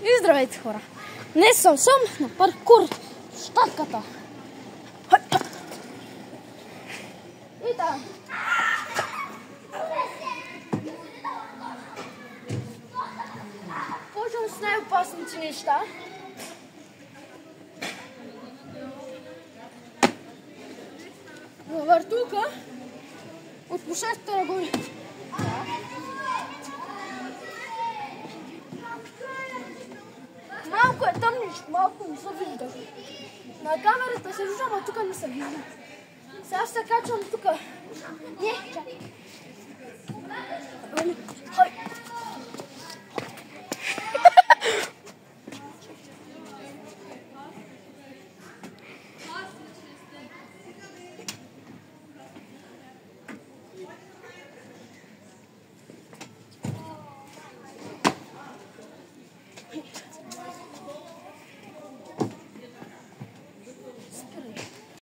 И здравейте, хора! Днес съм на паркур в щатката. И да. Почвам с най-опасните неща. На въртулка от площадката нагоре. Малко е тъмничко, малко не се вижда. На камерата се вижда, но тук не се вижда. Сега ще се качвам тук. Не, чакай.